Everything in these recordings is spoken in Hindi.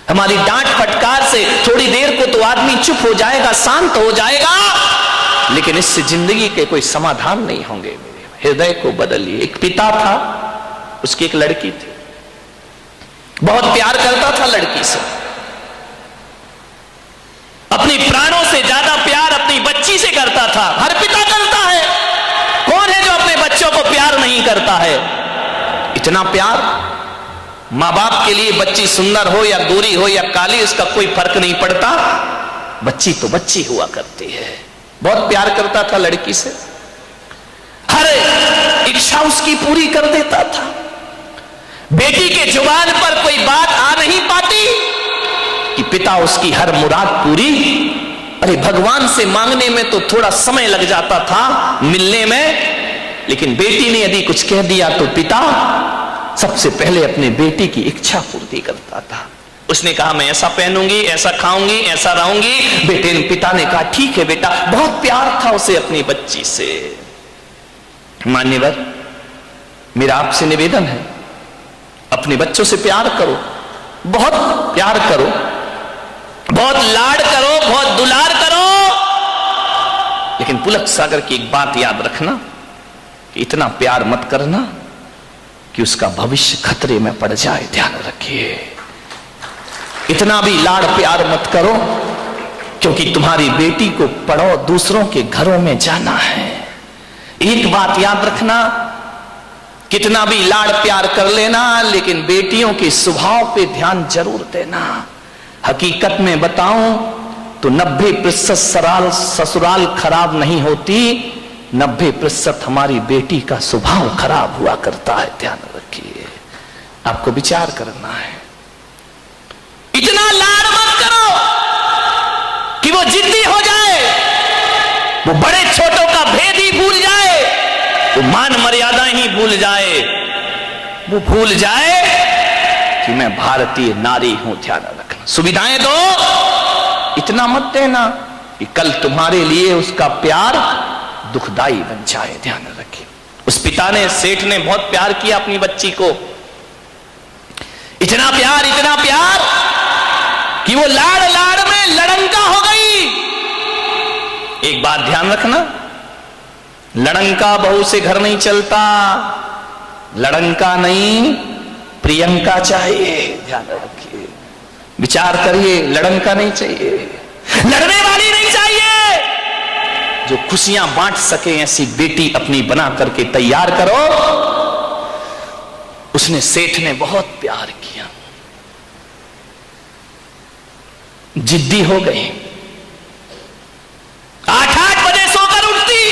हमारी डांट फटकार से थोड़ी देर को तो आदमी चुप हो जाएगा, शांत हो जाएगा, लेकिन इससे जिंदगी के कोई समाधान नहीं होंगे। हृदय को बदलिए। एक पिता था, उसकी एक लड़की थी, बहुत प्यार करता था लड़की से, अपनी प्राणों से ज्यादा प्यार अपनी बच्ची से करता था। हर पिता करता है, कौन है जो अपने बच्चों को प्यार नहीं करता है? इतना प्यार। मां बाप के लिए बच्ची सुंदर हो या गोरी हो या काली, उसका कोई फर्क नहीं पड़ता, बच्ची तो बच्ची हुआ करती है। बहुत प्यार करता था लड़की से, हर इच्छा उसकी पूरी कर देता था। बेटी के जुबान पर कोई बात आ नहीं पाती कि पिता उसकी हर मुराद पूरी। अरे भगवान से मांगने में तो थोड़ा समय लग जाता था, मिलने में, लेकिन बेटी ने यदि कुछ कह दिया तो पिता सबसे पहले अपने बेटी की इच्छा पूर्ति करता था। उसने कहा मैं ऐसा पहनूंगी, ऐसा खाऊंगी, ऐसा रहूंगी। पिता ने कहा ठीक है बेटा। बहुत प्यार था उसे अपनी बच्ची से। मान्यवर, मेरा आपसे निवेदन है, अपने बच्चों से प्यार करो, बहुत प्यार करो, बहुत लाड करो, बहुत दुलार करो, लेकिन पुलक सागर की एक बात याद रखना कि इतना प्यार मत करना कि उसका भविष्य खतरे में पड़ जाए। ध्यान रखिए, इतना भी लाड़ प्यार मत करो, क्योंकि तुम्हारी बेटी को पढ़ो दूसरों के घरों में जाना है। एक बात याद रखना, कितना भी लाड़ प्यार कर लेना, लेकिन बेटियों के स्वभाव पे ध्यान जरूर देना। हकीकत में बताऊं तो 90% ससुराल खराब नहीं होती, 90% हमारी बेटी का स्वभाव खराब हुआ करता है। ध्यान रखिए, आपको विचार करना है। इतना लाड़ मत करो कि वो जिद्दी हो जाए, वो बड़े छोटों का भेद ही भूल जाए, वो मान मर्यादा ही भूल जाए, वो भूल जाए कि मैं भारतीय नारी हूं। ध्यान रखना, सुविधाएं दो, इतना मत देना कि कल तुम्हारे लिए उसका प्यार दुखदाई बन जाए। ध्यान रखिए, उस पिता ने, सेठ ने बहुत प्यार किया अपनी बच्ची को, इतना प्यार कि वो लाड़ लाड़ में लड़ंका हो गई। एक बात ध्यान रखना, लड़ंका बहू से घर नहीं चलता, लड़ंका नहीं प्रियंका चाहिए। ध्यान रखिए, विचार करिए, लड़ंका नहीं चाहिए, लड़ने वाली नहीं चाहिए, जो खुशियां बांट सके ऐसी बेटी अपनी बना करके तैयार करो। उसने, सेठ ने बहुत प्यार किया, जिद्दी हो गई, 8-8 बजे सोकर उठती,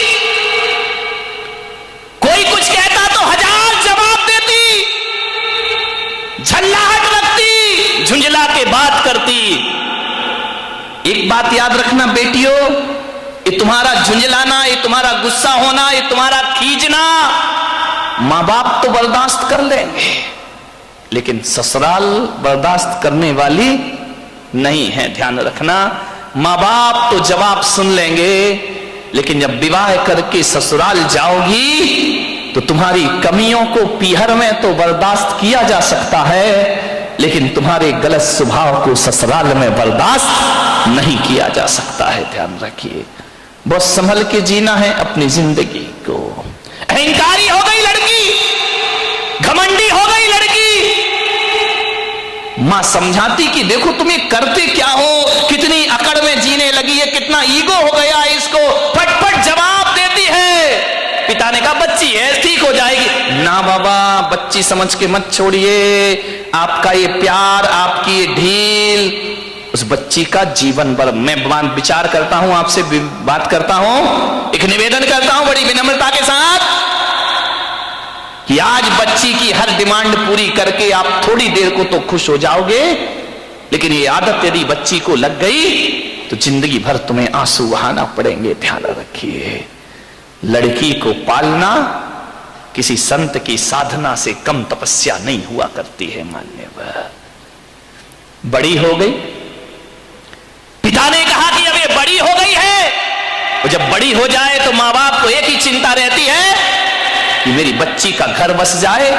कोई कुछ कहता तो 1000 जवाब देती, झल्लाहट रखती, झुंझला के बात करती। एक बात याद रखना बेटियों, ये तुम्हारा झुंझलाना, ये तुम्हारा गुस्सा होना, ये तुम्हारा खींचना मां बाप तो बर्दाश्त कर लेंगे, लेकिन ससुराल बर्दाश्त करने वाली नहीं है। ध्यान रखना, मां बाप तो जवाब सुन लेंगे, लेकिन जब विवाह करके ससुराल जाओगी तो तुम्हारी कमियों को पीहर में तो बर्दाश्त किया जा सकता है, लेकिन तुम्हारे गलत स्वभाव को ससुराल में बर्दाश्त नहीं किया जा सकता है। ध्यान रखिए, बहुत संभल के जीना है अपनी जिंदगी को। अहंकारी हो गई लड़की, घमंडी हो गई लड़की, मां समझाती कि देखो तुम्हें करते क्या हो, कितनी अकड़ में जीने लगी है, कितना ईगो हो गया है इसको, फटफट जवाब देती है। पिता ने कहा बच्ची है, ठीक हो जाएगी। ना बाबा, बच्ची समझ के मत छोड़िए, आपका ये प्यार, आपकी ये ढील उस बच्ची का जीवन भर। मैं विचार करता हूं, आपसे बात करता हूं, एक निवेदन करता हूं बड़ी विनम्रता के साथ कि आज बच्ची की हर डिमांड पूरी करके आप थोड़ी देर को तो खुश हो जाओगे, लेकिन ये आदत यदि बच्ची को लग गई तो जिंदगी भर तुम्हें आंसू बहाना पड़ेंगे। ध्यान रखिए, लड़की को पालना किसी संत की साधना से कम तपस्या नहीं हुआ करती है। मान्यवर, बड़ी हो गई, पिता ने कहा कि अब ये बड़ी हो गई है, और जब बड़ी हो जाए तो मां बाप को एक ही चिंता रहती है कि मेरी बच्ची का घर बस जाए,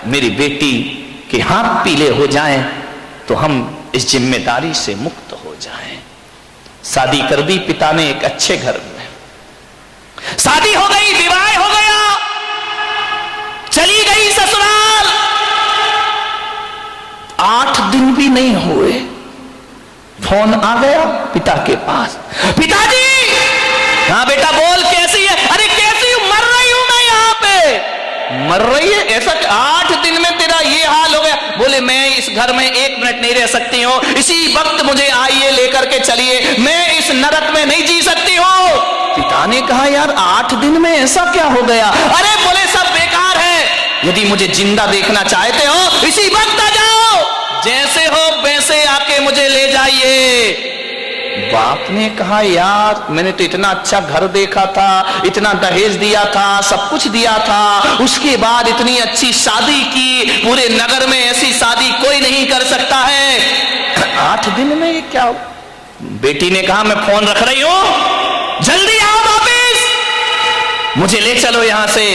मेरी बेटी के हाथ पीले हो जाएं, तो हम इस जिम्मेदारी से मुक्त हो जाएं। शादी कर दी पिता ने एक अच्छे घर में, शादी हो गई, विवाह हो गया, चली गई ससुराल। 8 दिन भी नहीं हुए, फोन आ गया पिता के पास, पिताजी। हाँ बेटा बोल, कैसी है? अरे कैसी हूं, मर रही हूं मैं यहां पे। मर रही है? ऐसा 8 दिन में तेरा ये हाल हो गया? बोले मैं इस घर में 1 मिनट नहीं रह सकती हूँ, इसी वक्त मुझे आइए लेकर के चलिए, मैं इस नरक में नहीं जी सकती हूँ। पिता ने कहा यार 8 दिन में ऐसा क्या हो गया? अरे बोले सब बेकार है, यदि मुझे जिंदा देखना चाहते हो इसी वक्त आ जाओ, जैसे हो वैसे आके मुझे ले जाइए। बाप ने कहा यार मैंने तो इतना अच्छा घर देखा था, इतना दहेज दिया था, सब कुछ दिया था, उसके बाद इतनी अच्छी शादी की, पूरे नगर में ऐसी शादी कोई नहीं कर सकता है, 8 दिन में ये क्या? बेटी ने कहा मैं फोन रख रही हूं, जल्दी आओ वापिस, मुझे ले चलो यहां से,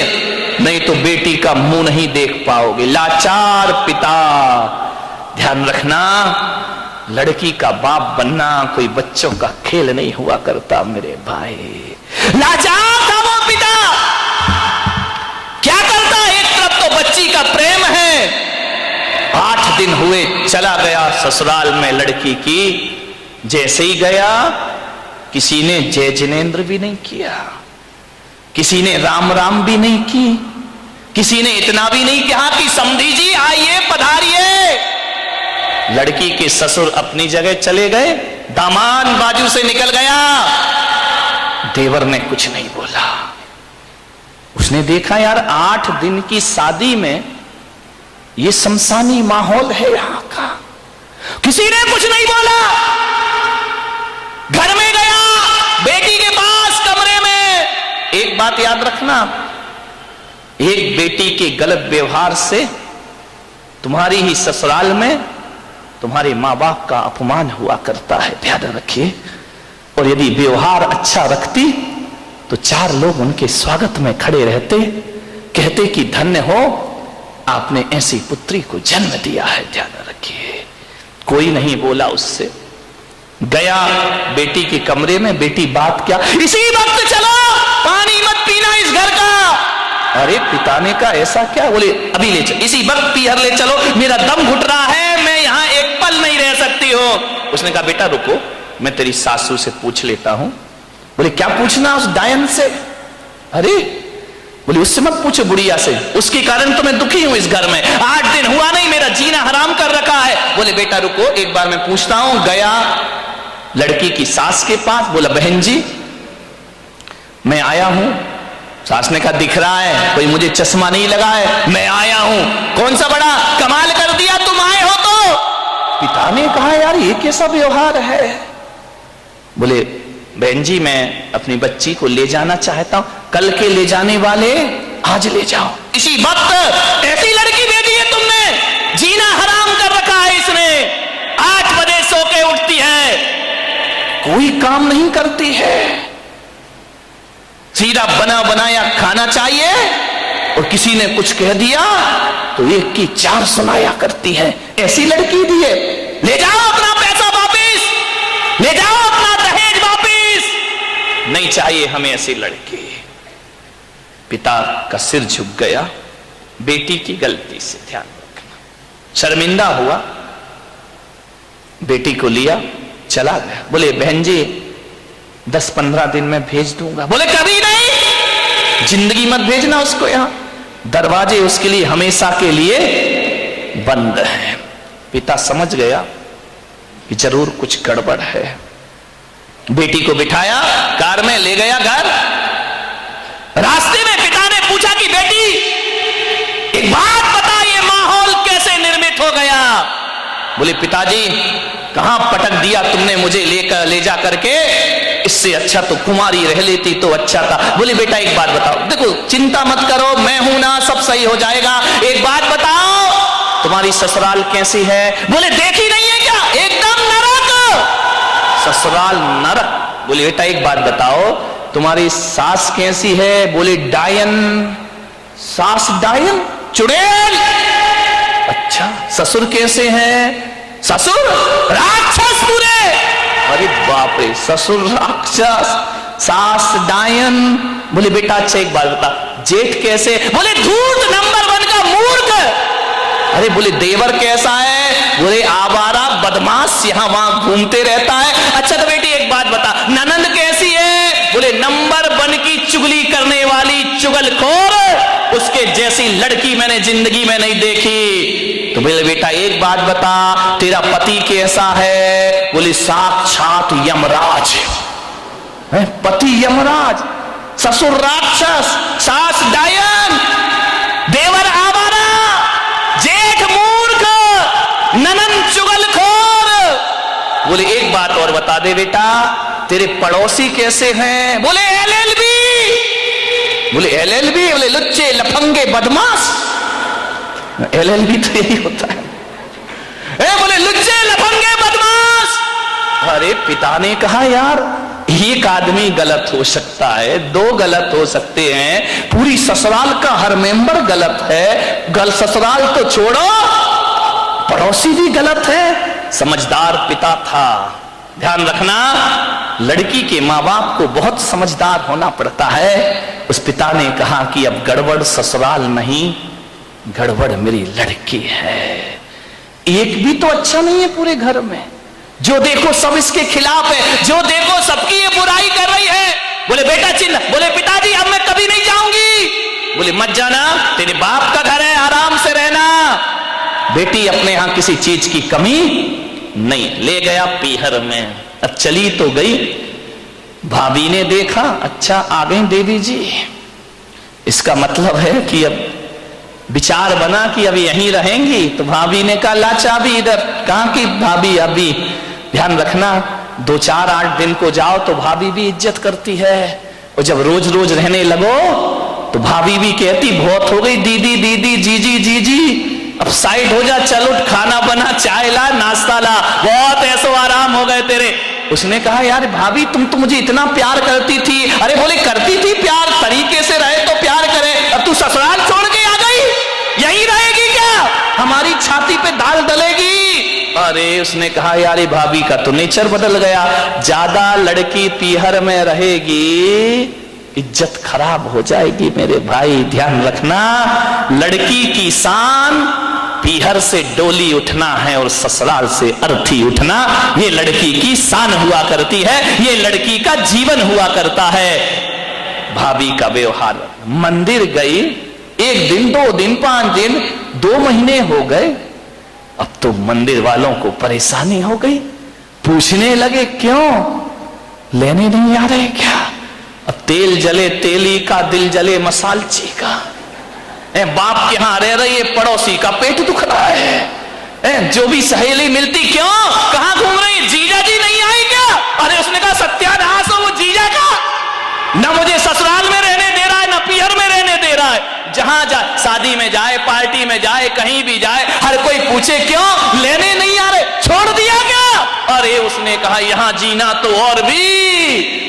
नहीं तो बेटी का मुंह नहीं देख पाओगे। लाचार पिता। ध्यान रखना, लड़की का बाप बनना कोई बच्चों का खेल नहीं हुआ करता मेरे भाई। लाचार था वो पिता, क्या करता? एक तरफ तो बच्ची का प्रेम है, 8 दिन हुए चला गया ससुराल में लड़की की। जैसे ही गया किसी ने जय जिनेन्द्र भी नहीं किया, किसी ने राम राम भी नहीं की, किसी ने इतना भी नहीं कहा कि समधी जी आइए पधारिए। लड़की के ससुर अपनी जगह चले गए, दामाद बाजू से निकल गया, देवर ने कुछ नहीं बोला। उसने देखा यार 8 दिन की शादी में ये शमशानी माहौल है यहां का, किसी ने कुछ नहीं बोला। घर में गया, बेटी के पास कमरे में। एक बात याद रखना, एक बेटी के गलत व्यवहार से तुम्हारी ही ससुराल में तुम्हारे मां बाप का अपमान हुआ करता है, ध्यान रखिए। और यदि व्यवहार अच्छा रखती तो 4 लोग उनके स्वागत में खड़े रहते, कहते कि धन्य हो आपने ऐसी पुत्री को जन्म दिया है, ध्यान रखिए। कोई नहीं बोला उससे। गया बेटी के कमरे में, बेटी बात क्या? इसी वक्त चलो, पानी मत पीना इस घर का। अरे पिता ने कहा ऐसा क्या? बोले अभी ले चलो, इसी वक्त पीहर ले चलो, मेरा दम घुट रहा है, मैं यहां एक पल नहीं रह सकती हो। उसने कहा बेटा रुको, मैं तेरी सासू से पूछ लेता हूं। बोले क्या पूछना उस डायन से? अरे बोले उससे मत पूछो, बुढ़िया से, उसके कारण तो मैं दुखी हूं इस घर में, 8 दिन हुआ नहीं, मेरा जीना हराम कर रखा है। बोले बेटा रुको, एक बार मैं पूछता हूं। गया लड़की की सास के पास, बोला बहन जी मैं आया हूं। सास ने कहा दिख रहा है, कोई मुझे चश्मा नहीं लगा है, मैं आया हूं। कौन सा बड़ा कमाल कर दिया, तुम आए हो तो? पिता ने कहा यार ये कैसा व्यवहार है? बोले बहन जी मैं अपनी बच्ची को ले जाना चाहता हूं, कल के ले जाने वाले आज ले जाओ। इसी वक्त ऐसी लड़की भेजी है तुमने, जीना हराम कर रखा है इसने, 8 बजे सो के उठती है, कोई काम नहीं करती है, सीधा बना बनाया खाना चाहिए, और किसी ने कुछ कह दिया तो 1 की 4 सुनाया करती है। ऐसी लड़की दी है, ले जाओ अपना पैसा वापिस, ले जाओ अपना दहेज वापिस, नहीं चाहिए हमें ऐसी लड़की। पिता का सिर झुक गया बेटी की गलती से, ध्यान रखना। शर्मिंदा हुआ, बेटी को लिया चला गया। बोले बहन जी 10-15 दिन में भेज दूंगा। बोले कभी नहीं, जिंदगी मत भेजना उसको यहां, दरवाजे उसके लिए हमेशा के लिए बंद हैं। पिता समझ गया कि जरूर कुछ गड़बड़ है। बेटी को बिठाया, कार में ले गया घर। रास्ते में पिता ने पूछा कि बेटी एक बात बता, ये माहौल कैसे निर्मित हो गया? बोले पिताजी कहां पटक दिया तुमने मुझे ले जा करके, इससे अच्छा तो कुमारी रह लेती तो अच्छा था। बोले बेटा एक बात बताओ, देखो चिंता मत करो, मैं हूं ना, सब सही हो जाएगा। एक बात बताओ तुम्हारी ससुराल कैसी है? बोले देखी नहीं है क्या, एकदम नरक, ससुराल नरक। बोले बेटा एक बात बताओ तुम्हारी सास कैसी है? बोले डायन। सास डायन, चुड़ैल। अच्छा, ससुर कैसे हैं? ससुर राक्षस पूरे। अरे बाप रे, ससुर राक्षस, सास डायन। बोले बेटा अच्छा एक बात बता, जेठ कैसे? बोले धूर्त नंबर 1 का मूर्ख। अरे बोले देवर कैसा है? बोले आवारा बदमाश, यहां वहां घूमते रहता है। अच्छा तो बेटी एक बात बता, ननंद कैसी है? बोले नंबर 1 की चुगली करने वाली चुगलखोर, उसके जैसी लड़की मैंने जिंदगी में नहीं देखी। तो बोले बेटा एक बात बता, तेरा पति कैसा है? बोले साक्षात यमराज है। पति यमराज, ससुर राक्षस, सास डायन, देवर आवारा, जेठ मूर्ख, ननंद चुगलखोर। बोले एक बात और बता दे बेटा, तेरे पड़ोसी कैसे हैं? बोले LLB। बोले LLB? बोले लुच्चे लफंगे बदमाश। LLB तो यही होता है। बोले लुच्चे लफंगे बदमाश। अरे पिता ने कहा यार एक आदमी गलत हो सकता है, 2 गलत हो सकते हैं, पूरी ससुराल का हर मेंबर गलत है। ससुराल तो छोड़ो, पड़ोसी भी गलत है। समझदार पिता था। ध्यान रखना, लड़की के माँ बाप को बहुत समझदार होना पड़ता है। उस पिता ने कहा कि अब गड़बड़ ससुराल नहीं, गड़बड़ मेरी लड़की है। एक भी तो अच्छा नहीं है पूरे घर में, जो देखो सब इसके खिलाफ है, जो देखो सबकी ये बुराई कर रही है। बोले बेटा चिल्ला। बोले पिताजी अब मैं कभी नहीं जाऊंगी। बोले मत जाना, तेरे बाप का घर है, आराम से रहना। बेटी अपने यहां किसी चीज की कमी नहीं। ले गया पीहर में। अब चली तो गई, भाभी ने देखा अच्छा आ गई देवी जी, इसका मतलब है कि अब विचार बना कि अब यहीं रहेंगी। तो भाभी ने कहा ला चाबी इधर। कहां की भाभी? अभी ध्यान रखना, 2-4-8 दिन को जाओ तो भाभी भी इज्जत करती है, और जब रोज रोज रहने लगो तो भाभी भी कहती बहुत हो गई दीदी दीदी, जीजी जीजी, अब साइड हो जा, चल उठ, खाना बना, चाय ला, नाश्ता ला, बहुत ऐसो आराम हो गए तेरे। उसने कहा यार भाभी तुम तो मुझे इतना प्यार करती थी। अरे बोले करती थी प्यार, तरीके से रहे तो प्यार करे, अब तू ससुराल छोड़ के आ गई, यही रहेगी क्या? हमारी छाती पे दाल डलेगी। अरे उसने कहा यार भाभी का तो नेचर बदल गया, ज्यादा लड़की पीहर में रहेगी इज्जत खराब हो जाएगी मेरे भाई। ध्यान रखना, लड़की की शान पीहर से डोली उठना है और ससुराल से अर्थी उठना, ये लड़की की शान हुआ करती है, ये लड़की का जीवन हुआ करता है। भाभी का व्यवहार, मंदिर गई 1 दिन 2 दिन 5 दिन 2 महीने हो गए, अब तो मंदिर वालों को परेशानी हो गई, पूछने लगे क्यों लेने नहीं आ रहे क्या? अब तेल जले तेली का, दिल जले मसालची का। बाप के यहां रह रही, पड़ोसी का पेट दुख रहा है। जो भी सहेली मिलती क्यों, कहां घूम रही, जीजा जी नहीं आए क्या? अरे उसने कहा सत्यानाश हो वो जीजा का, न मुझे ससुराल में रहने दे रहा है, न पीहर में रहने दे रहा है। जहां जाए, शादी में जाए, पार्टी में जाए, कहीं भी जाए, हर कोई पूछे क्यों लेने नहीं आ रहे, छोड़ दिया क्या? अरे उसने कहा यहां जीना तो और भी,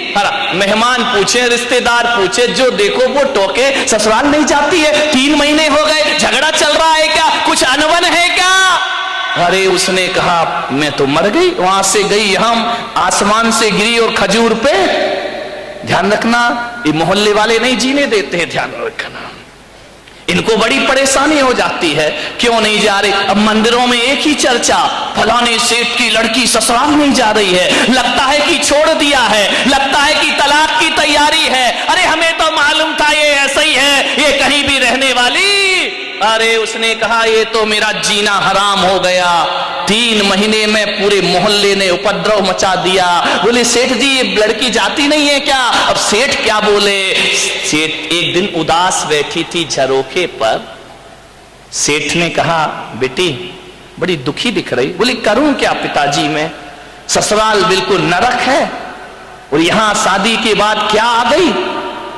मेहमान पूछे, रिश्तेदार पूछे, जो देखो वो टोके, ससुराल नहीं जाती है, 3 महीने हो गए, झगड़ा चल रहा है क्या, कुछ अनबन है क्या? अरे उसने कहा मैं तो मर गई, वहां से गई, हम आसमान से गिरी और खजूर पे। ध्यान रखना, ये मोहल्ले वाले नहीं जीने देते हैं, ध्यान रखना, इनको बड़ी परेशानी हो जाती है, क्यों नहीं जा रहे? अब मंदिरों में एक ही चर्चा, फलाने सेठ की लड़की ससुराल नहीं जा रही है, लगता है कि छोड़ दिया है, लगता है कि तलाक की तैयारी है। अरे हमें तो मालूम था ये ऐसा ही है, ये कहीं भी रहने वाली। अरे उसने कहा ये तो मेरा जीना हराम हो गया, 3 महीने में पूरे मोहल्ले ने उपद्रव मचा दिया। बोले सेठ जी ये लड़की जाती नहीं है क्या? अब सेठ क्या बोले? सेठ एक दिन उदास बैठी थी झरोखे पर, सेठ ने कहा बेटी बड़ी दुखी दिख रही। बोली करूं क्या पिताजी, मैं ससुराल बिल्कुल नरक है, और यहां शादी के बाद क्या आ गई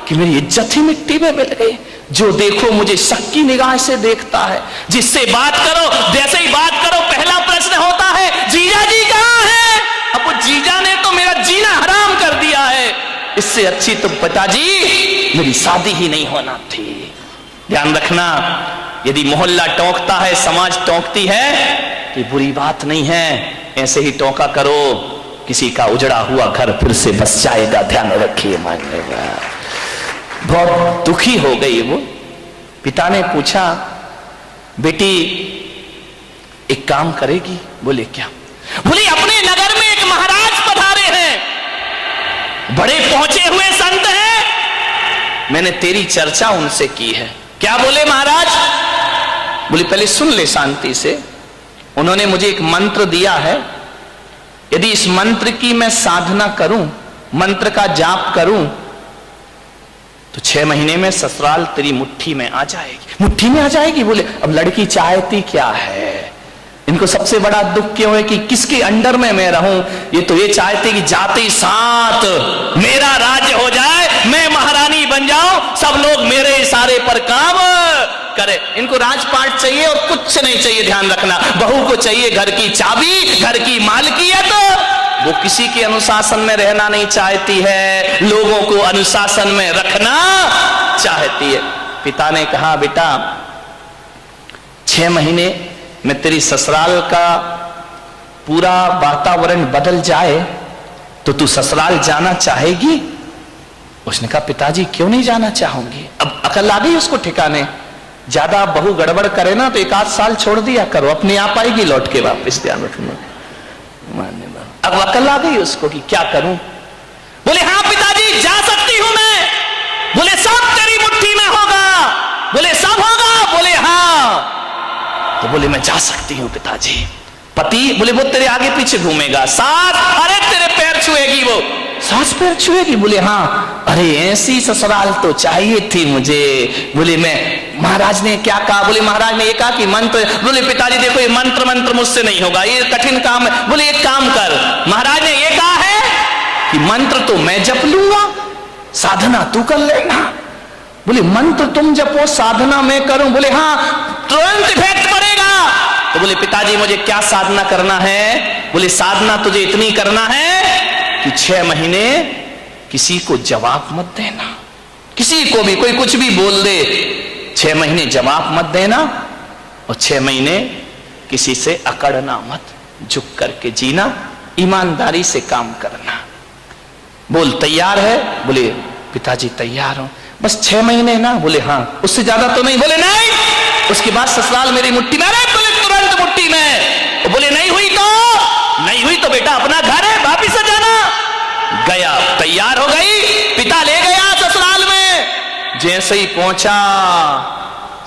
कि मेरी इज्जत ही मिट्टी में मिल गई। जो देखो मुझे शक की निगाह से देखता है, जिससे बात करो जैसे ही बात करो पहला प्रश्न होता है जीजा जी कहां है? अब वो जीजा ने तो मेरा जीना हराम कर दिया है, इससे अच्छी तो पिताजी मेरी शादी ही नहीं होना थी। ध्यान रखना, यदि मोहल्ला टोंकता है, समाज टोंकती है, कि बुरी बात नहीं है, ऐसे ही टोका करो, किसी का उजड़ा हुआ घर फिर से बस जाएगा, ध्यान रखिए। मानेगा। बहुत दुखी हो गई वो। पिता ने पूछा, बेटी एक काम करेगी? बोले क्या? बोले अपने नगर में एक महाराज पधारे हैं, बड़े पहुंचे हुए संत हैं, मैंने तेरी चर्चा उनसे की है। क्या बोले महाराज? बोले पहले सुन ले शांति से। उन्होंने मुझे एक मंत्र दिया है, यदि इस मंत्र की मैं साधना करूं, मंत्र का जाप करूं, तो 6 महीने में ससुराल तेरी मुट्ठी में आ जाएगी। मुट्ठी में आ जाएगी? बोले अब लड़की चाहती क्या है? इनको सबसे बड़ा दुख क्यों है कि किसके अंडर में मैं रहूं? ये तो ये चाहते कि जाते ही साथ मेरा राज्य हो जाए, मैं महारानी बन जाऊं, सब लोग मेरे इशारे पर काम करे। इनको राजपाट चाहिए और कुछ नहीं चाहिए। ध्यान रखना, बहू को चाहिए घर की चाबी, घर की मालकियत। वो किसी के अनुशासन में रहना नहीं चाहती है, लोगों को अनुशासन में रखना चाहती है। पिता ने कहा, बेटा 6 महीने में तेरी ससुराल का पूरा वातावरण बदल जाए तो तू ससुराल जाना चाहेगी? उसने कहा, पिताजी क्यों नहीं जाना चाहूंगी। अब अकल आ गई उसको ठिकाने। ज्यादा बहू गड़बड़ करे ना तो 1 आध साल छोड़ दिया करो, अपने आप आएगी लौट के वापस। ध्यान रखना। अब अकल आ गई उसको कि क्या करूं। बोले हाँ पिताजी जा सकती हूं मैं। बोले सब तेरी मुट्ठी में होगा। बोले सब होगा? बोले हाँ। तो बोले मैं जा सकती हूं पिताजी। पति? बोले वो तेरे आगे पीछे घूमेगा। सास? अरे तेरे पैर छुएगी वो। सास पैर छुएगी? बोले हाँ। अरे ऐसी ससुराल तो चाहिए थी मुझे। बोले मैं, महाराज ने क्या कहा? बोले महाराज ने ये कहा कि मंत्र। बोले पिताजी देखो ये मंत्र मुझसे नहीं होगा, ये कठिन काम है। बोले एक काम कर, महाराज ने ये कहा है कि मंत्र तो मैं जप लूंगा, साधना तू कर लेना। बोले मंत्र तुम जपो, साधना मैं करूं? बोले हाँ, तुरंत इफेक्ट पड़ेगा। तो बोले पिताजी मुझे क्या साधना करना है? बोले साधना तुझे इतनी करना है कि 6 महीने किसी को जवाब मत देना, किसी को भी कोई कुछ भी बोल दे, 6 महीने जवाब मत देना, और 6 महीने किसी से अकड़ना मत, झुक करके जीना, ईमानदारी से काम करना। बोल तैयार है? बोले पिताजी तैयार हूं, बस 6 महीने ना। बोले हाँ, उससे ज्यादा तो नहीं। बोले नहीं, उसके बाद ससुराल मेरी मुट्ठी में। अरे बोले तुरंत मुट्ठी में। बोले नहीं हुई तो बेटा अपना घर है, वापिस आ जाना। गया, तैयार हो गई, पिता ले गया ससुराल में। जैसे ही पहुंचा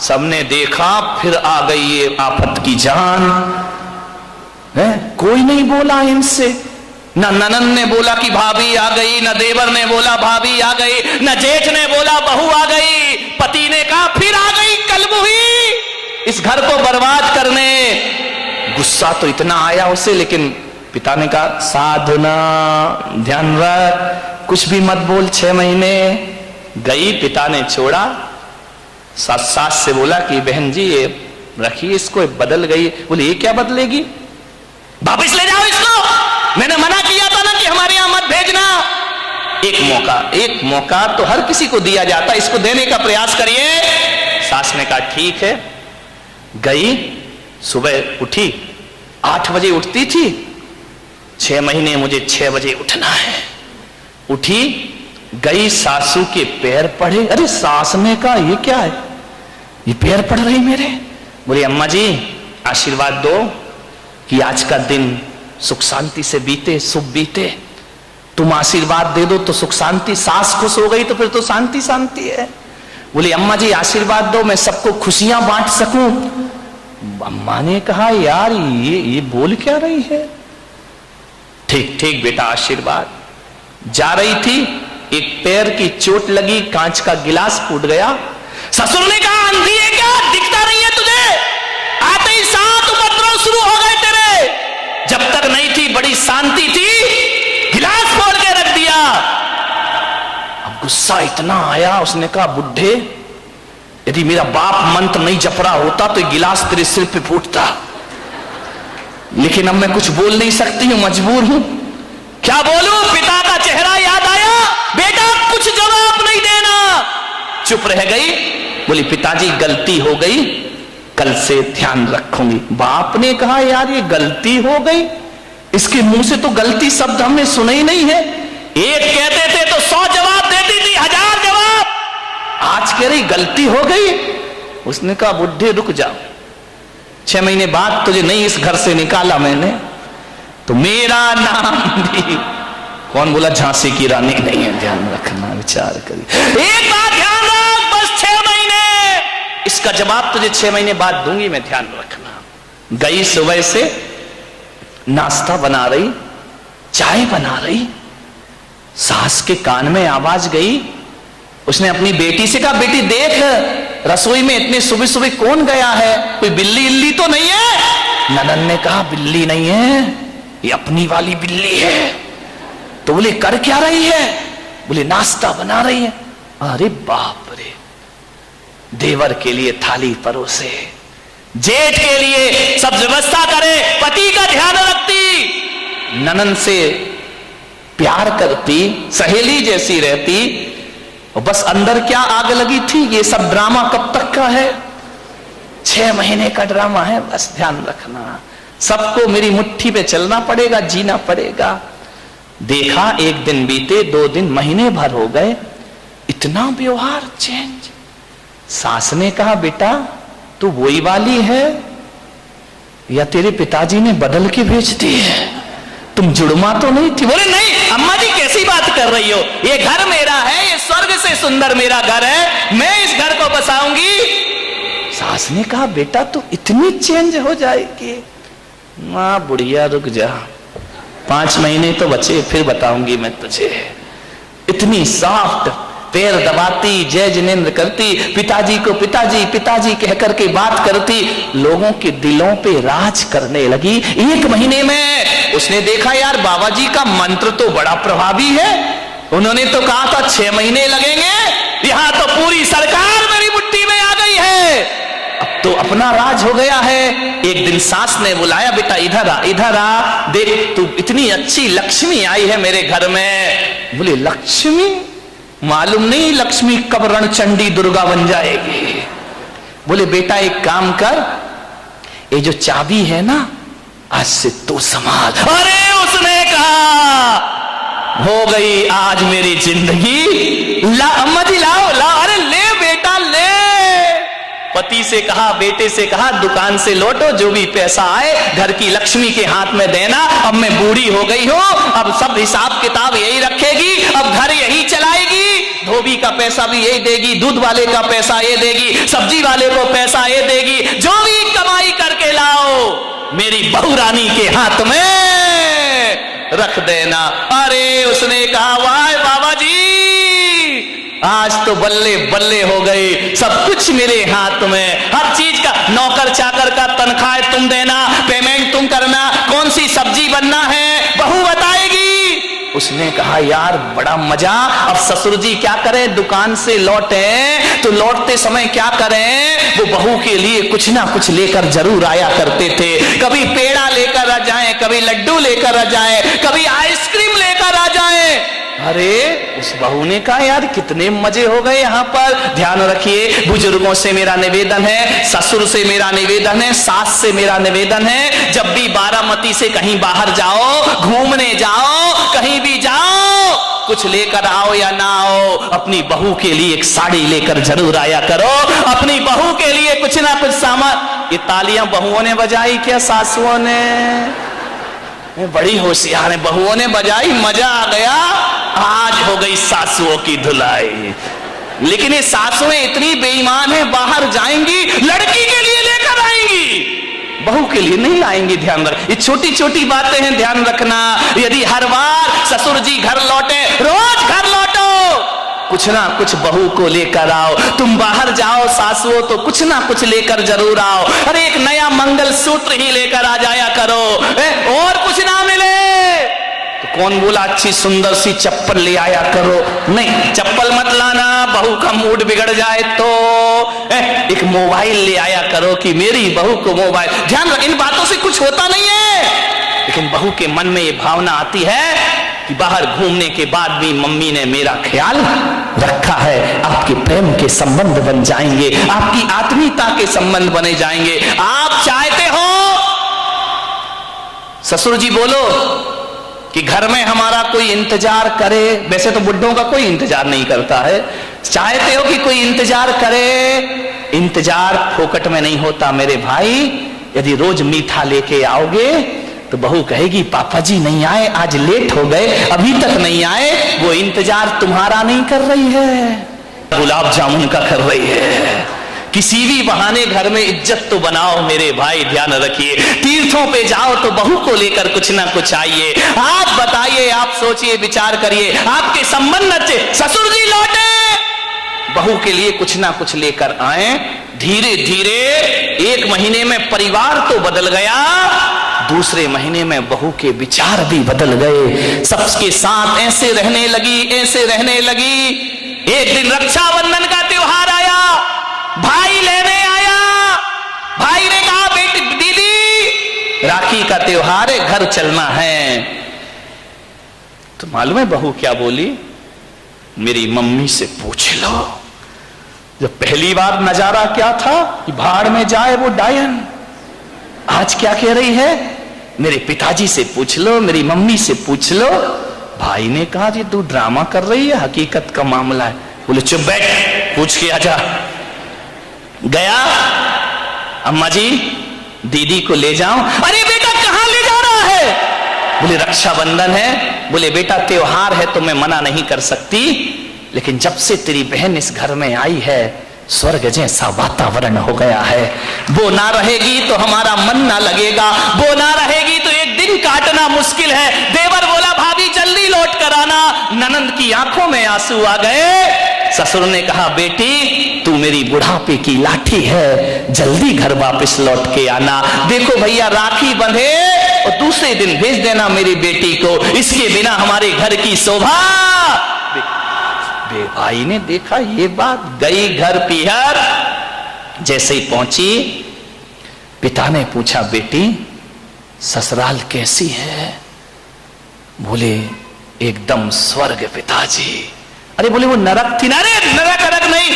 सबने देखा, फिर आ गई ये आफत की जान है। कोई नहीं बोला इनसे, न ननन ने बोला कि भाभी आ गई, न देवर ने बोला भाभी आ गई, न जेठ ने बोला बहू आ गई। पति ने कहा फिर आ गई कलमुही इस घर को बर्बाद करने। गुस्सा तो इतना आया उसे, लेकिन पिता ने कहा साधना, ध्यान रख, कुछ भी मत बोल। 6 महीने गई, पिता ने छोड़ा। सास से बोला कि बहन जी ये रखिए इसको, बदल गई। बोले ये क्या बदलेगी, वापिस ले जाओ इसको, मैंने मना किया था ना कि हमारे यहां मत भेजना। एक मौका तो हर किसी को दिया जाता, इसको देने का प्रयास करिए। सास ने कहा ठीक है। गई, सुबह उठी, 8 बजे उठती थी। 6 महीने मुझे 6 बजे उठना है। उठी, गई, सासू के पैर पड़े। अरे सास ने कहा ये क्या है, ये पैर पड़ रही मेरे। बोली अम्मा जी आशीर्वाद दो कि आज का दिन सुख शांति से बीते, शुभ बीते। तुम आशीर्वाद दे दो तो सुख शांति। सास खुश हो गई तो फिर तो शांति शांति है। बोली अम्मा जी आशीर्वाद दो, मैं सबको खुशियां बांट सकूं। अम्मा ने कहा यार ये बोल क्या रही है। ठीक ठीक बेटा आशीर्वाद। जा रही थी, एक पैर की चोट लगी, कांच का गिलास फूट गया। ससुर ने कहा अंधी है क्या, दिखता नहीं है तुझे? आते ही 7 उपद्रव शुरू हो गए तेरे। जब तक नहीं थी बड़ी शांति थी, गिलास फोड़ के रख दिया। अब गुस्सा इतना आया, उसने कहा बुढ़े यदि मेरा बाप मंत्र नहीं जप रहा होता तो गिलास तेरे सिर पे फूटता, लेकिन अब मैं कुछ बोल नहीं सकती हूं, मजबूर हूं। क्या बोलूं? पिता का चेहरा याद आया। बेटा कुछ जवाब नहीं देना। चुप रह गई। बोली पिताजी गलती हो गई, कल से ध्यान रखूंगी। बाप ने कहा यार ये गलती हो गई, इसके मुंह से तो गलती शब्द हमने सुना ही नहीं है। एक कहते थे तो 100 जवाब देती थी, 1000 जवाब। आज कह रही गलती हो गई। उसने कहा बुढ़े रुक जाओ, 6 महीने बाद तुझे नहीं इस घर से निकाला मैंने तो मेरा नाम भी, कौन बोला झांसी की रानी नहीं है, ध्यान रखना, विचार करिए। एक बात ध्यान रख, बस 6 महीने, इसका जवाब तुझे 6 महीने बाद दूंगी मैं, ध्यान रखना। गई सुबह से नाश्ता बना रही, चाय बना रही, सास के कान में आवाज गई। उसने अपनी बेटी से कहा बेटी देख रसोई में इतने सुबह सुबह कौन गया है, कोई बिल्ली इल्ली तो नहीं है। ननन ने कहा बिल्ली नहीं है, ये अपनी वाली बिल्ली है। तो बोले कर क्या रही है? बोले नाश्ता बना रही है। अरे बाप रे, देवर के लिए थाली परोसे, जेठ के लिए सब व्यवस्था करे, पति का ध्यान रखती, ननन से प्यार करती, सहेली जैसी रहती, और बस अंदर क्या आग लगी थी। ये सब ड्रामा कब तक का है? 6 महीने का ड्रामा है, बस ध्यान रखना। सबको मेरी मुट्ठी पे चलना पड़ेगा, जीना पड़ेगा। देखा 1 दिन बीते, 2 दिन, महीने भर हो गए, इतना व्यवहार चेंज। सास ने कहा बेटा तू वही वाली है या तेरे पिताजी ने बदल के भेज दी है, तुम जुड़मा तो नहीं थी। बोले नहीं अम्मा जी कैसी बात कर रही हो, ये घर मेरा है, ये स्वर्ग से सुंदर मेरा घर है, मैं इस घर को बसाऊंगी। सास ने कहा बेटा तू इतनी चेंज हो जाएगी। मां बुढ़िया रुक जा, 5 महीने तो बचे, फिर बताऊंगी मैं तुझे। इतनी सॉफ्ट, पैर दबाती, जय जिनेन्द्र करती, पिताजी को पिताजी पिताजी कह करके बात करती, लोगों के दिलों पे राज करने लगी। 1 महीने में उसने देखा यार बाबा जी का मंत्र तो बड़ा प्रभावी है। उन्होंने तो कहा था 6 महीने लगेंगे, यहां तो पूरी सरकार मेरी मुट्ठी में आ गई है, अब तो अपना राज हो गया है। एक दिन सास ने बुलाया बेटा इधर आ, इधर आ, देख तू इतनी अच्छी लक्ष्मी आई है मेरे घर में। बोले लक्ष्मी? मालूम नहीं लक्ष्मी कब रणचंडी दुर्गा बन जाएगी। बोले बेटा एक काम कर, ये जो चाबी है ना आज से तू संभाल। अरे उसने कहा हो गई आज मेरी जिंदगी, ला अम्मा जी लाओ लाओ, अरे ले बेटा ले। पति से कहा, बेटे से कहा दुकान से लौटो, जो भी पैसा आए घर की लक्ष्मी के हाथ में देना, अब मैं बूढ़ी हो गई हूं, अब सब हिसाब किताब यही रखेगी, अब घर यही चलाएगी, धोबी का पैसा भी यही देगी, दूध वाले का पैसा ये देगी, सब्जी वाले को पैसा ये देगी, जो भी कमाई करके लाओ मेरी बहू रानी के हाथ में रख देना। अरे उसने कहा वाह बाबा जी आज तो बल्ले बल्ले हो गई, सब कुछ मेरे हाथ में, हर चीज का, नौकर चाकर का तनख्वाह तुम देना, पेमेंट तुम करना, कौन सी सब्जी बनना है बहू बताएगी। उसने कहा यार बड़ा मजा। अब ससुर जी क्या करें, दुकान से लौटे तो लौटते समय क्या करें, वो बहू के लिए कुछ ना कुछ लेकर जरूर आया करते थे। कभी पेड़ा लेकर आ जाए, कभी लड्डू लेकर आ जाए, कभी आइसक्रीम लेकर आ जाए। अरे उस बहू ने कहा यार कितने मजे हो गए यहाँ पर। ध्यान रखिए, बुजुर्गों से मेरा निवेदन है, ससुर से मेरा निवेदन है, सास से मेरा निवेदन है, जब भी बारामती से कहीं बाहर जाओ, घूमने जाओ, कहीं भी जाओ, कुछ लेकर आओ या ना आओ, अपनी बहू के लिए एक साड़ी लेकर जरूर आया करो, अपनी बहू के लिए कुछ ना कुछ सामान। ये तालियां बहुओं ने बजाई क्या सासुओं ने? बड़ी होशियार है, बहुओं ने बजाई, मजा आ गया। आज हो गई सासुओं की धुलाई। लेकिन ये सासुएं इतनी बेईमान है, बाहर जाएंगी लड़की के लिए लेकर आएंगी, बहू के लिए नहीं लाएंगी। ध्यान रख, ये छोटी छोटी बातें हैं, ध्यान रखना। यदि हर बार ससुर जी घर लौटे, रोज घर लौटो, कुछ ना कुछ बहू को लेकर आओ। तुम बाहर जाओ सासुओं तो कुछ ना कुछ लेकर जरूर आओ। अरे एक नया मंगल सूत्र ही लेकर आ जाया करो, और कुछ ना मिले तो कौन बोला अच्छी सुंदर सी चप्पल ले आया करो। नहीं, चप्पल मत लाना, बहू का मूड बिगड़ जाए तो। एक मोबाइल ले आया करो कि मेरी बहू को मोबाइल। ध्यान रख, इन बातों से कुछ होता नहीं है, लेकिन बहू के मन में ये भावना आती है कि बाहर घूमने के बाद भी मम्मी ने मेरा ख्याल रखा है। आपके प्रेम के संबंध बन जाएंगे, आपकी आत्मीयता के संबंध बने जाएंगे। आप चाहते हो ससुर जी बोलो कि घर में हमारा कोई इंतजार करे, वैसे तो बुड्ढों का कोई इंतजार नहीं करता है, चाहते हो कि कोई इंतजार करे? इंतजार फोकट में नहीं होता मेरे भाई। यदि रोज मीठा लेके आओगे तो बहू कहेगी पापा जी नहीं आए, आज लेट हो गए, अभी तक नहीं आए। वो इंतजार तुम्हारा नहीं कर रही है, गुलाब जामुन का कर रही है। किसी भी बहाने घर में इज्जत तो बनाओ मेरे भाई, ध्यान रखिए। तीर्थों पे जाओ तो बहू को लेकर कुछ ना कुछ आइए। आप बताइए, आप सोचिए, विचार करिए, आपके संबंध अच्छे, ससुर जी लौटे, बहू के लिए कुछ ना कुछ लेकर आए। धीरे धीरे 1 महीने में परिवार तो बदल गया, दूसरे महीने में बहू के विचार भी बदल गए। सबके साथ ऐसे रहने लगी, ऐसे रहने लगी। एक दिन रक्षाबंधन का त्योहार आया, भाई लेने आया। भाई ने कहा बेटी दीदी राखी का त्योहार है, घर चलना है। तो मालूम है बहू क्या बोली? मेरी मम्मी से पूछ लो। जब पहली बार नजारा क्या था कि भाड़ में जाए वो डायन, आज क्या कह रही है? मेरे पिताजी से पूछ लो, मेरी मम्मी से पूछ लो। भाई ने कहा जी तू ड्रामा कर रही है, हकीकत का मामला है। बोले चुप बैठ, पूछ के आजा। गया, अम्मा जी दीदी को ले जाऊं। अरे बेटा कहां ले जा रहा है? बोले रक्षाबंधन है। बोले बेटा त्योहार है तो मैं मना नहीं कर सकती, लेकिन जब से तेरी बहन इस घर में आई है स्वर्ग जैसा वातावरण हो गया है। वो ना रहेगी तो हमारा मन ना लगेगा, वो ना रहेगी तो एक दिन काटना मुश्किल है। देवर बोला भाभी जल्दी लौट कर आना। ननंद की आंखों में आंसू आ गए। ससुर ने कहा बेटी तू मेरी बुढ़ापे की लाठी है, जल्दी घर वापस लौट के आना। देखो भैया राखी बंधे और दूसरे दिन भेज देना मेरी बेटी को, इसके बिना हमारे घर की शोभा। भाई ने देखा ये बात, गई घर पीहर। जैसे ही पहुंची पिता ने पूछा बेटी ससुराल कैसी है? बोले एकदम स्वर्ग पिताजी। अरे बोले वो नरक थी ना? अरे नरक नहीं,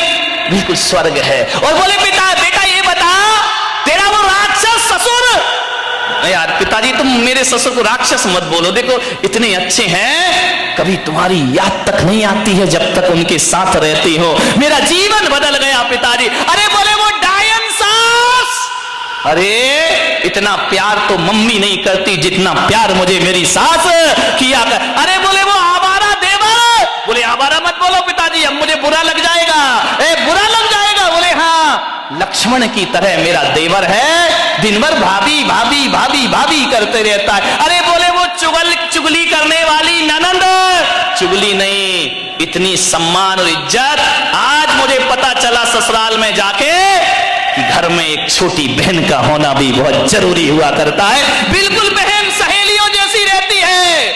बिल्कुल स्वर्ग है। और बोले बेटा ये बता तेरा वो राक्षस ससुर। यार पिताजी तुम मेरे ससुर को राक्षस मत बोलो, देखो इतने अच्छे हैं, कभी तुम्हारी याद तक नहीं आती है जब तक उनके साथ रहती हो। मेरा जीवन बदल गया पिताजी। अरे बोले वो डायन सास। अरे इतना प्यार तो मम्मी नहीं करती जितना प्यार मुझे मेरी सास किया कर। अरे बोले वो आवारा देवर। बोले आवारा मत बोलो पिताजी, अब मुझे बुरा लग जाएगा। बुरा लग जाएगा? बोले हाँ लक्ष्मण की तरह मेरा देवर है, दिन भर भाभी भाभी भाभी भाभी करते रहता है। अरे बोले वो चुगली करने वाली ननंद। चुगली नहीं, इतनी सम्मान और इज्जत। आज मुझे पता चला ससुराल में जाके कि घर में एक छोटी बहन का होना भी बहुत जरूरी हुआ करता है। बिल्कुल बहन सहेलियों जैसी रहती है।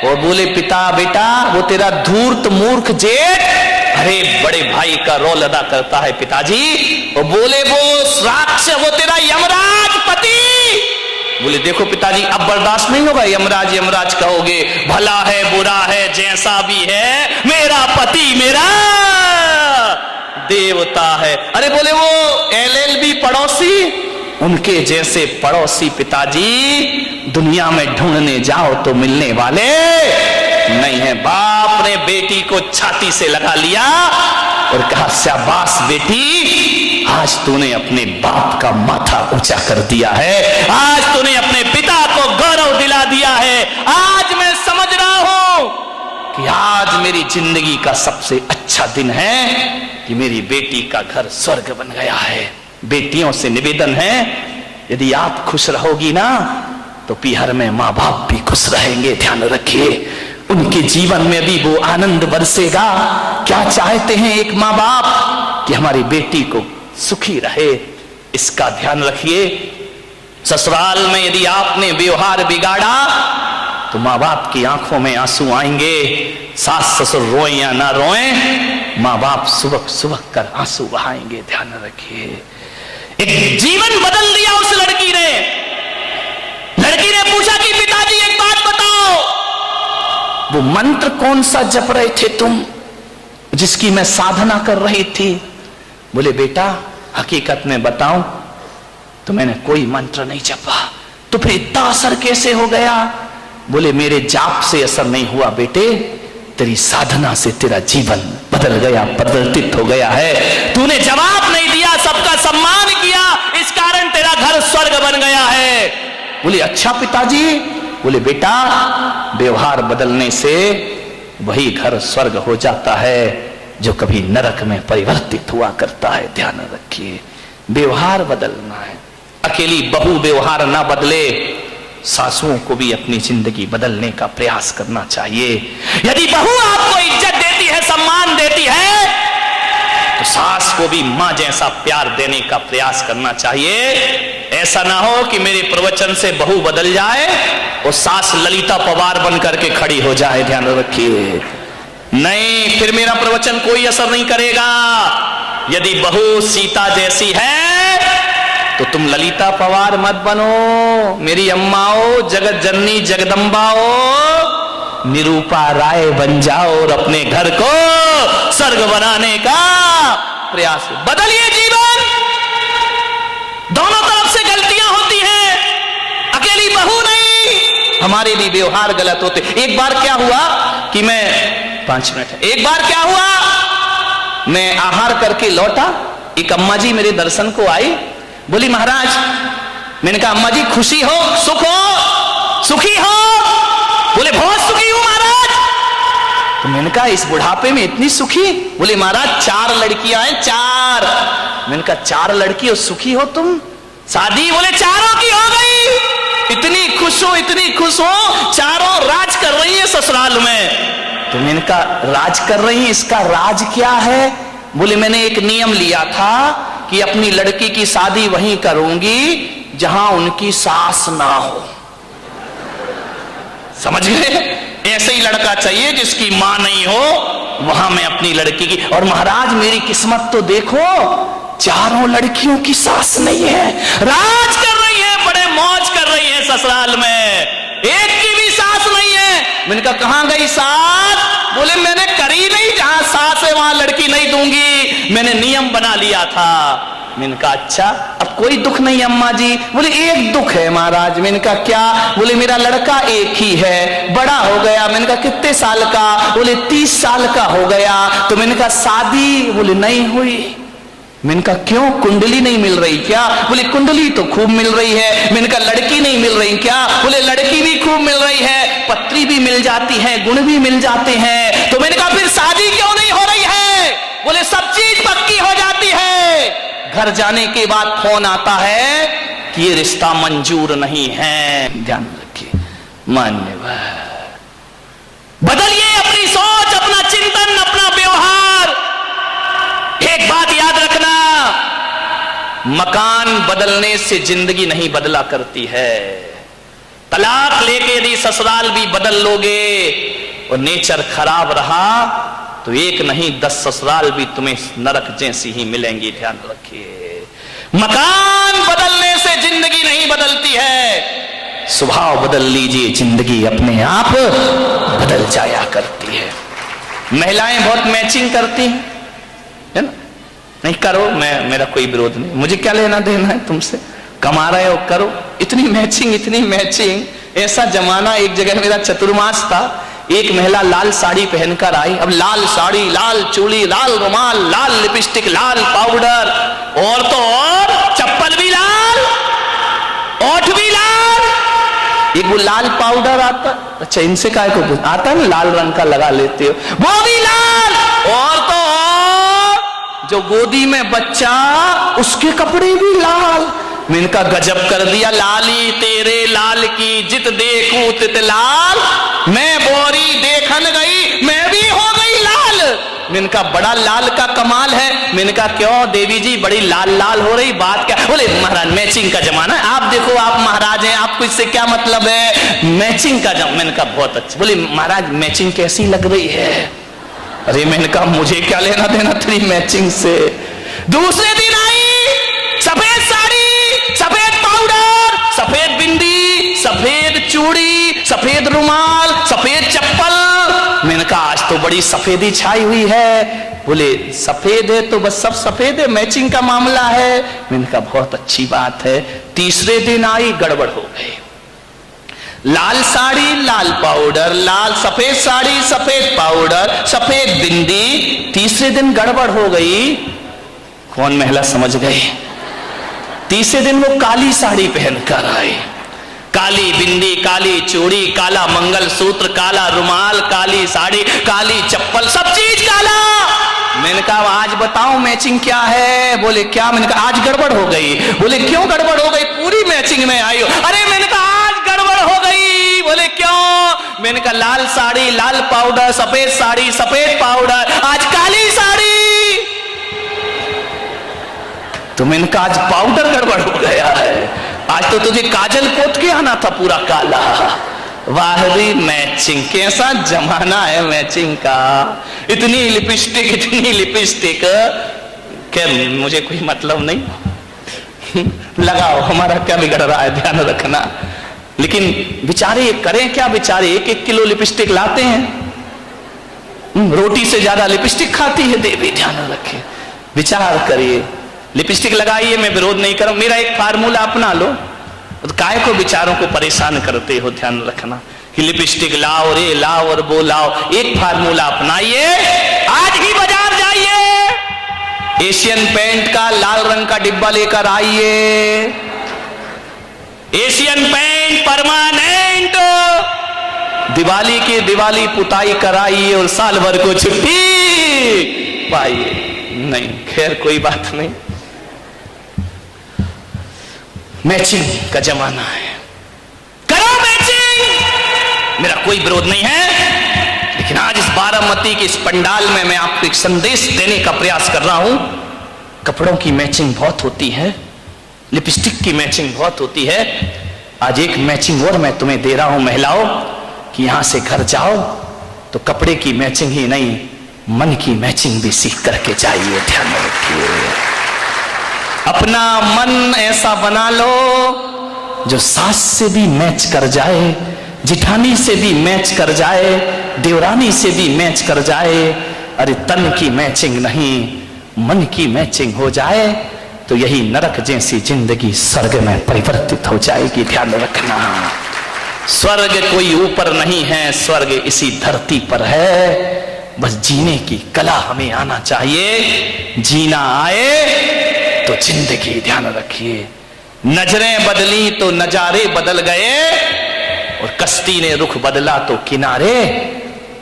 और बोले पिता बेटा वो तेरा धूर्त मूर्ख जेठ अरे बड़े भाई का रोल अदा करता है पिताजी। और बोले वो राक्षस वो तेरा यमराज पति। बोले देखो पिताजी अब बर्दाश्त नहीं होगा, यमराज यमराज कहोगे, भला है बुरा है जैसा भी है, मेरा पति मेरा देवता है। अरे बोले वो LLB पड़ोसी, उनके जैसे पड़ोसी पिताजी दुनिया में ढूंढने जाओ तो मिलने वाले नहीं है। बाप ने बेटी को छाती से लगा लिया और कहा शाबाश बेटी, आज तूने अपने बाप का माथा ऊंचा कर दिया है, आज तूने अपने पिता को गौरव दिला दिया है। आज मैं समझ रहा हूं कि आज मेरी जिंदगी का सबसे अच्छा दिन है कि मेरी बेटी का घर स्वर्ग बन गया है। बेटियों से निवेदन है यदि आप खुश रहोगी ना तो पीहर में माँ बाप भी खुश रहेंगे। ध्यान रखिए उनके जीवन में भी वो आनंद बरसेगा। क्या चाहते हैं एक माँ बाप कि हमारी बेटी को सुखी रहे, इसका ध्यान रखिए। ससुराल में यदि आपने व्यवहार बिगाड़ा तो माँ बाप की आंखों में आंसू आएंगे। सास ससुर रोए या ना रोए, माँ बाप सुबह सुबह कर आंसू बहाएंगे। ध्यान रखिए। एक जीवन बदल दिया उस लड़की ने। लड़की ने पूछा कि पिताजी एक बात बताओ। वो मंत्र कौन सा जप रहे थे तुम, जिसकी मैं साधना कर रही थी? बोले बेटा हकीकत में बताऊं तो मैंने कोई मंत्र नहीं जपा। तो फिर इतना असर कैसे हो गया? बोले मेरे जाप से असर नहीं हुआ बेटे, तेरी साधना से तेरा जीवन बदल गया, परिवर्तित हो गया है। तूने जवाब नहीं दिया, सबका सम्मान किया, इस कारण तेरा घर स्वर्ग बन गया है। बोले अच्छा पिताजी। बोले बेटा व्यवहार बदलने से वही घर स्वर्ग हो जाता है जो कभी नरक में परिवर्तित हुआ करता है। ध्यान रखिए, व्यवहार बदलना है। अकेली बहू व्यवहार ना बदले, सासुओं को भी अपनी जिंदगी बदलने का प्रयास करना चाहिए। यदि बहू आपको इज्जत देती है, सम्मान देती है, तो सास को भी मां जैसा प्यार देने का प्रयास करना चाहिए। ऐसा ना हो कि मेरे प्रवचन से बहू बदल जाए और सास ललिता पवार बन करके खड़ी हो जाए। ध्यान रखिए, नहीं, फिर मेरा प्रवचन कोई असर नहीं करेगा। यदि बहू सीता जैसी है तो तुम ललिता पवार मत बनो, मेरी अम्माओ, जगत जननी जगदम्बाओ, निरूपा राय बन जाओ और अपने घर को स्वर्ग बनाने का प्रयास। बदलिए जीवन। दोनों तरफ से गलतियां होती हैं, अकेली बहू नहीं, हमारे भी व्यवहार गलत होते। एक बार क्या हुआ कि मैं 5 मिनट, एक बार क्या हुआ, मैं आहार करके लौटा, एक अम्मा जी मेरे दर्शन को आई, बोली महाराज। मैंने कहा अम्मा जी खुशी हो, सुख हो, सुखी हो? बोले बहुत सुखी हूं महाराज। तो मैंने कहा इस बुढ़ापे में इतनी सुखी? बोले महाराज 4 लड़कियां हैं, 4। मैंने कहा 4 लड़की और सुखी हो तुम? शादी बोले 4 की हो गई। इतनी खुश हो, इतनी खुश हो, 4 राज कर रही है ससुराल में। तो मैंने कहा राज कर रही है, इसका राज क्या है? बोले मैंने एक नियम लिया था कि अपनी लड़की की शादी वहीं करूंगी जहां उनकी सास ना हो। समझ गए? ऐसे ही लड़का चाहिए जिसकी मां नहीं हो, वहां मैं अपनी लड़की की। और महाराज मेरी किस्मत तो देखो, 4 लड़कियों की सास नहीं है, राज कर रही है, बड़े मौज कर रही है ससुराल में, एक की भी सास नहीं है। मैंने कहा कहां गई सास? बोले मैंने करी नहीं, जहां सास है वहां लड़की नहीं दूंगी, मैंने नियम बना लिया था। मैंने कहा अच्छा, अब कोई दुख नहीं अम्मा जी? बोले एक दुख है महाराज। मैंने कहा क्या? बोले मेरा लड़का एक ही है, बड़ा हो गया। मैंने कहा कितने साल का? बोले 30 साल का हो गया। तो मैंने कहा शादी? बोले नहीं हुई। मैंने कहा क्यों, कुंडली नहीं मिल रही क्या? बोले कुंडली तो खूब मिल रही है। मैंने कहा लड़की नहीं मिल रही क्या? बोले लड़की भी खूब मिल रही है, पत्री भी मिल जाती है, गुण भी मिल जाते हैं। तो मैंने कहा फिर शादी क्यों नहीं हो रही है? बोले सब चीज पक्की हो जाती है, घर जाने के बाद फोन आता है कि ये रिश्ता मंजूर नहीं है। ध्यान रखिए, मान्यवर बदलिए अपनी सोच, अपना चिंतन, अपना व्यवहार। एक बात याद रखना, मकान बदलने से जिंदगी नहीं बदला करती है। तलाक लेके यदि ससुराल भी बदल लोगे और नेचर खराब रहा तो एक नहीं 10 ससुराल भी तुम्हें नरक जैसी ही मिलेंगी। ध्यान रखिए, मकान बदलने से जिंदगी नहीं बदलती है, स्वभाव बदल लीजिए, जिंदगी अपने आप बदल जाया करती है। महिलाएं बहुत मैचिंग करती हैं, है ना? नहीं करो, मेरा कोई विरोध नहीं, मुझे क्या लेना देना है तुमसे, कमा रहे हो करो। इतनी मैचिंग, इतनी मैचिंग। ऐसा जमाना, एक जगह मेरा चतुर्मास था, एक महिला लाल साड़ी पहनकर आई। अब लाल साड़ी, लाल चूड़ी, लाल रुमाल, लाल लिपस्टिक, लाल पाउडर, और तो और चप्पल भी लाल, ओठ भी लाल। एक वो लाल पाउडर आता, अच्छा इनसे काय को आता है ना, लाल रंग का लगा लेते हो, वो भी लाल। और तो और जो गोदी में बच्चा, उसके कपड़े भी लाल। मैंने कहा गजब कर दिया, लाली तेरे लाल की जित देखूं तित लाल। मैं बोरी देखन गई, मैं भी हो गई लाल। मैंने कहा बड़ा लाल का कमाल है। मैंने कहा क्यों देवी जी बड़ी लाल लाल हो रही, बात क्या? बोले महाराज मैचिंग का जमाना है, आप देखो आप महाराज हैं, आपको इससे क्या मतलब है, मैचिंग का जमाना। मैंने कहा बहुत अच्छा। बोले महाराज मैचिंग कैसी लग रही है? अरे मैंने कहा मुझे क्या लेना देना तेरी मैचिंग से। दूसरे दिन आई, सफेद साड़ी, सफेद पाउडर, सफेद बिंदी, सफेद चूड़ी, सफेद रुमाल, सफेद चप्पल। बड़ी सफेदी छाई हुई है। बोले सफेद है तो बस सब सफेद है, मैचिंग का मामला है। मैंने कहा बहुत अच्छी बात है। तीसरे दिन आई, गड़बड़ हो गई। लाल साड़ी लाल पाउडर, लाल सफेद साड़ी सफेद पाउडर, सफेद बिंदी। तीसरे दिन गड़बड़ हो गई। कौन महिला समझ गई? तीसरे दिन वो काली साड़ी पहनकर आई। काली बिंदी, काली चूड़ी, काला मंगलसूत्र, काला रुमाल, काली साड़ी, काली चप्पल, सब चीज काला। मैंने कहा आज बताओ मैचिंग क्या है? बोले क्या? मैंने कहा आज गड़बड़ हो गई। बोले क्यों गड़बड़ हो गई? पूरी मैचिंग में आई हो। अरे मैंने कहा आज गड़बड़ हो गई। बोले क्यों? मैंने कहा लाल साड़ी लाल पाउडर, सफेद साड़ी सफेद पाउडर, आज काली साड़ी। तो मैंने कहा आज पाउडर गड़बड़ हो गया है। आज तो तुझे काजल पोत के आना था पूरा काला। वाह रे मैचिंग, कैसा जमाना है मैचिंग का। इतनी लिपस्टिक क्या, मुझे कोई मतलब नहीं। लगाओ, हमारा क्या बिगड़ रहा है, ध्यान रखना। लेकिन बेचारे करें क्या? बेचारे 1-1 किलो लिपस्टिक लाते हैं, रोटी से ज्यादा लिपस्टिक खाती है देवी। ध्यान रखें, विचार करिए। लिपस्टिक लगाइए, मैं विरोध नहीं करूं, मेरा एक फार्मूला अपना लो। तो काय को विचारों को परेशान करते हो? ध्यान रखना कि लिपस्टिक लाओ रे लाओ और वो लाओ। एक फार्मूला अपनाइए, आज ही बाजार जाइए, एशियन पेंट का लाल रंग का डिब्बा लेकर आइए। एशियन पेंट परमानेंट, दिवाली की दिवाली पुताई कराइए और साल भर को छुट्टी पाइए। नहीं, खैर कोई बात नहीं। मैचिंग का जमाना है, करो मैचिंग, मेरा कोई विरोध नहीं है। लेकिन आज इस बारामती के इस पंडाल में मैं आपको एक संदेश देने का प्रयास कर रहा हूं। कपड़ों की मैचिंग बहुत होती है, लिपस्टिक की मैचिंग बहुत होती है। आज एक मैचिंग और मैं तुम्हें दे रहा हूं महिलाओं, कि यहां से घर जाओ तो कपड़े की मैचिंग ही नहीं, मन की मैचिंग भी सीख करके जाइए। ध्यान रखिए, अपना मन ऐसा बना लो जो सास से भी मैच कर जाए, जिठानी से भी मैच कर जाए, देवरानी से भी मैच कर जाए। अरे तन की मैचिंग नहीं, मन की मैचिंग हो जाए तो यही नरक जैसी जिंदगी स्वर्ग में परिवर्तित हो जाएगी। ध्यान रखना, स्वर्ग कोई ऊपर नहीं है, स्वर्ग इसी धरती पर है। बस जीने की कला हमें आना चाहिए। जीना आए तो जिंदगी, ध्यान रखिए, नजरें बदली तो नजारे बदल गए, और कश्ती ने रुख बदला तो किनारे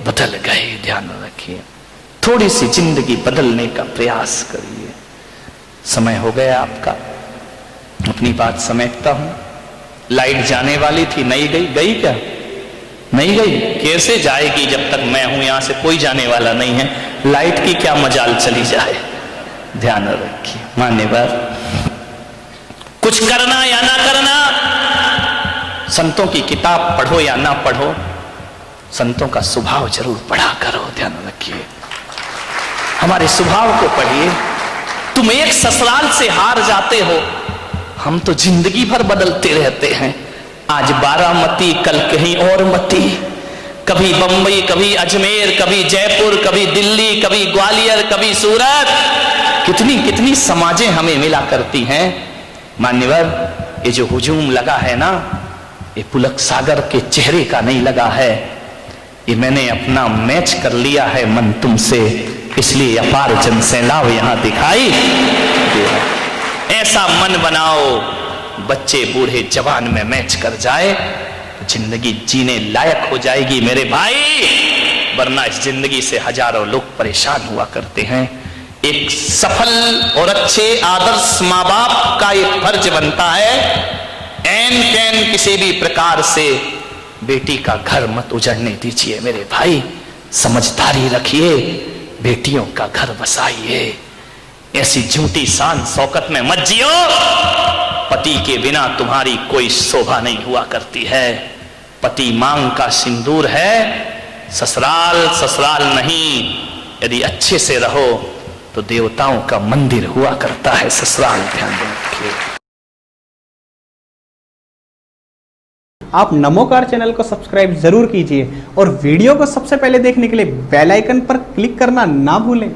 बदल गए। ध्यान रखिए, थोड़ी सी जिंदगी बदलने का प्रयास करिए। समय हो गया आपका, अपनी बात समेटता हूं। लाइट जाने वाली थी, नहीं गई। गई क्या? नहीं गई। कैसे जाएगी जब तक मैं हूं? यहां से कोई जाने वाला नहीं है, लाइट की क्या मजाल चली जाए। ध्यान रखिए, मान्यवर, कुछ करना या ना करना, संतों की किताब पढ़ो या ना पढ़ो, संतों का स्वभाव जरूर पढ़ा करो। ध्यान रखिए, हमारे स्वभाव को पढ़िए। तुम एक ससुराल से हार जाते हो, हम तो जिंदगी भर बदलते रहते हैं। आज बारामती, कल कहीं और मती, कभी बंबई, कभी अजमेर, कभी जयपुर, कभी दिल्ली, कभी ग्वालियर, कभी सूरत। कितनी कितनी समाजें हमें मिला करती हैं। मान्यवर, ये जो हुजूम लगा है ना, ये पुलक सागर के चेहरे का नहीं लगा है, ये मैंने अपना मैच कर लिया है मन तुमसे, इसलिए अपार जन सैलाब यहां दिखाई दिया। ऐसा मन बनाओ, बच्चे बूढ़े जवान में मैच कर जाए, जिंदगी जीने लायक हो जाएगी मेरे भाई। वरना इस जिंदगी से हजारों लोग परेशान हुआ करते हैं। एक सफल और अच्छे आदर्श माँ बाप का एक फर्ज बनता है, एन कैन किसी भी प्रकार से बेटी का घर मत उजड़ने दीजिए मेरे भाई। समझदारी रखिए, बेटियों का घर बसाइए। ऐसी झूठी शान शौकत में मत जियो। पति के बिना तुम्हारी कोई शोभा नहीं हुआ करती है। पति मांग का सिंदूर है, ससुराल ससुराल नहीं। यदि अच्छे से रहो तो देवताओं का मंदिर हुआ करता है ससुराल। ध्यान रखिए। आप नमोकार चैनल को सब्सक्राइब जरूर कीजिए और वीडियो को सबसे पहले देखने के लिए बेल आइकन पर क्लिक करना ना भूलें।